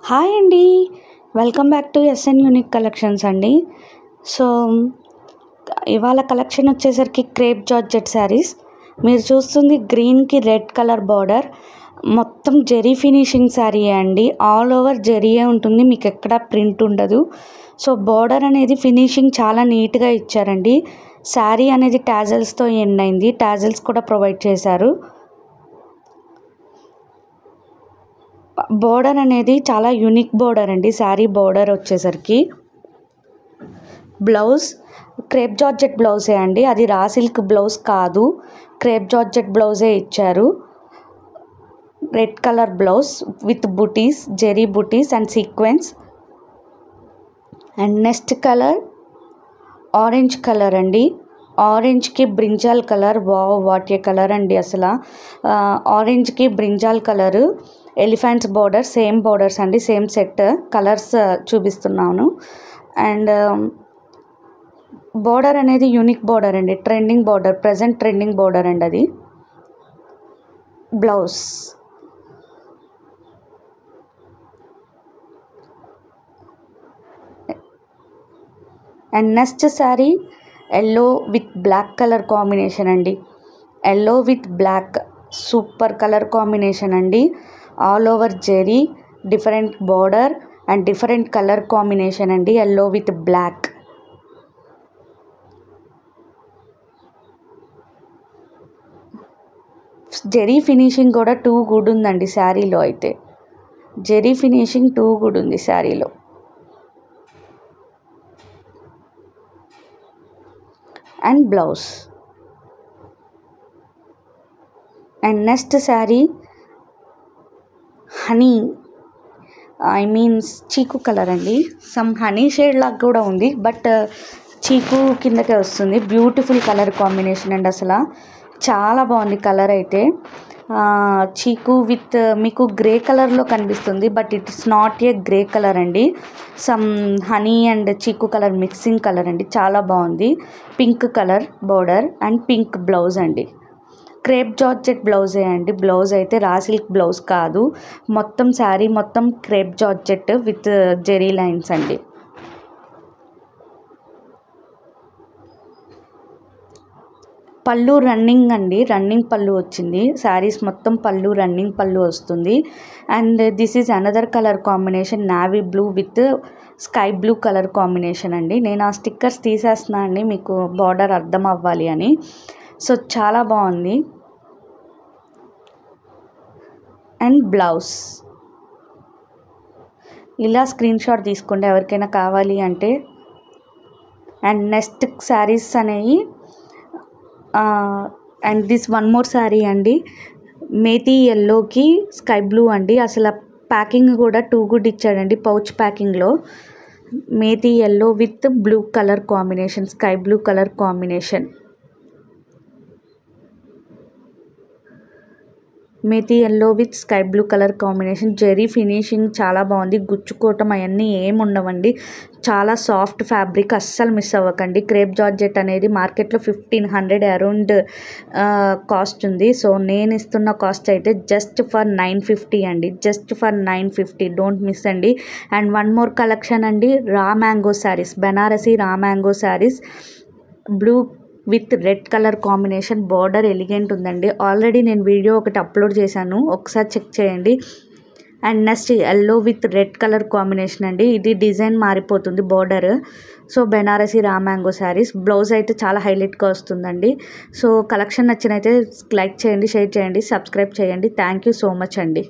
Hi అండి, welcome back to SN unique collections అండి. So ఇవాళ కలెక్షన్ వచ్చేసరికి క్రేప్ జార్జెట్ శారీస్. మీరు చూస్తుంది గ్రీన్కి రెడ్ కలర్ బార్డర్, మొత్తం జెరీ ఫినిషింగ్ శారీ అండి. ఆల్ ఓవర్ జెరీయే ఉంటుంది, మీకు ఎక్కడ ప్రింట్ ఉండదు. సో బార్డర్ అనేది ఫినిషింగ్ చాలా నీట్గా ఇచ్చారండి. శారీ అనేది టాజల్స్తో ఎండ్ అయింది, టాజల్స్ కూడా ప్రొవైడ్ చేశారు. బోర్డర్ అనేది చాలా యూనిక్ బోర్డర్ అండి. శారీ బోర్డర్ వచ్చేసరికి బ్లౌజ్ క్రేప్ జార్జెట్ బ్లౌజే అండి, అది రా సిల్క్ బ్లౌజ్ కాదు, క్రేప్ జార్జెట్ బ్లౌజే ఇచ్చారు. రెడ్ కలర్ బ్లౌజ్ విత్ బుటీస్, జెరీ బుటీస్ and sequence. And next colour orange colour అండి. ఆరెంజ్కి brinjal colour, wow what a colour అండి అసలు. ఆరెంజ్కి brinjal colour, elephants border, same borders అండి, సేమ్ సెట్ కలర్స్ చూపిస్తున్నాను. అండ్ బోర్డర్ అనేది యూనిక్ బోర్డర్ అండి, trending border, present trending border అండి అది. Blouse and next sari yellow with black colour combination అండి. Yellow with black super colour combination అండి. All over zari, different border and different colour combination అండి. Yellow with black. Zari finishing కూడా too good ఉందండి శారీలో. అయితే zari finishing too good ఉంది శారీలో. And blouse and next sari honey, chikoo colour అండి. సమ్ హనీ షేడ్ లాగా కూడా ఉంది, బట్ చీకు కిందకే వస్తుంది. బ్యూటిఫుల్ కలర్ కాంబినేషన్ అండి, అసలు చాలా బాగుంది కలర్ అయితే. చీకు విత్ మీకు గ్రే కలర్లో కనిపిస్తుంది, but it's not a grey colour అండి. సమ్ హనీ అండ్ చీకు కలర్ మిక్సింగ్ కలర్ అండి, చాలా బాగుంది. Pink colour border and pink blouse అండి. క్రేప్ జార్జెట్ బ్లౌజే అండి. బ్లౌజ్ అయితే రా సిల్క్ బ్లౌజ్ కాదు, మొత్తం శారీ మొత్తం crepe georgette with zari lines అండి. పళ్ళు రన్నింగ్ అండి, రన్నింగ్ పళ్ళు వచ్చింది. శారీస్ మొత్తం పళ్ళు రన్నింగ్ పళ్ళు వస్తుంది. And this is another colour combination, navy blue with sky blue colour combination అండి. నేను ఆ స్టిక్కర్స్ తీసేస్తున్నా అండి, మీకు బార్డర్ అర్థం అవ్వాలి అని. సో చాలా బాగుంది. అండ్ బ్లౌజ్ ఇలా స్క్రీన్ షాట్ తీసుకోండి ఎవరికైనా కావాలి అంటే. అండ్ నెక్స్ట్ శారీస్ అనేవి and this one more sari అండి, మేతి ఎల్లోకి స్కై బ్లూ అండి. అసలు ప్యాకింగ్ కూడా టూ గుడ్ ఇచ్చాడండి, పౌచ్ ప్యాకింగ్లో. Methi yellow with blue colour combination, sky blue colour combination. Methi yellow with sky blue colour combination. Zari finishing చాలా బాగుంది, గుచ్చుకోవటం అవన్నీ ఏమి ఉండవండి. చాలా సాఫ్ట్ ఫ్యాబ్రిక్, అస్సలు మిస్ అవ్వకండి. క్రేప్ జార్జెట్ అనేది మార్కెట్లో 1500 అరౌండ్ కాస్ట్ ఉంది. సో నేను ఇస్తున్న కాస్ట్ అయితే జస్ట్ ఫర్ 950 అండి, జస్ట్ ఫర్ 950. డోంట్ మిస్ అండి. అండ్ వన్ మోర్ కలెక్షన్ అండి, raw mango saris, Banarasi raw mango saris. Blue with red colour combination, border elegant ఉందండి. ఆల్రెడీ నేను వీడియో ఒకటి అప్లోడ్ చేశాను, ఒకసారి చెక్ చేయండి. And next yellow with red colour combination అండి. ఇది డిజైన్ మారిపోతుంది border. So Banarasi raw mango saris. Blouse అయితే చాలా హైలైట్గా వస్తుందండి. సో కలెక్షన్ నచ్చినైతే లైక్ చేయండి, షేర్ చేయండి, సబ్స్క్రైబ్ చేయండి. థ్యాంక్ యూ సో మచ్ అండి.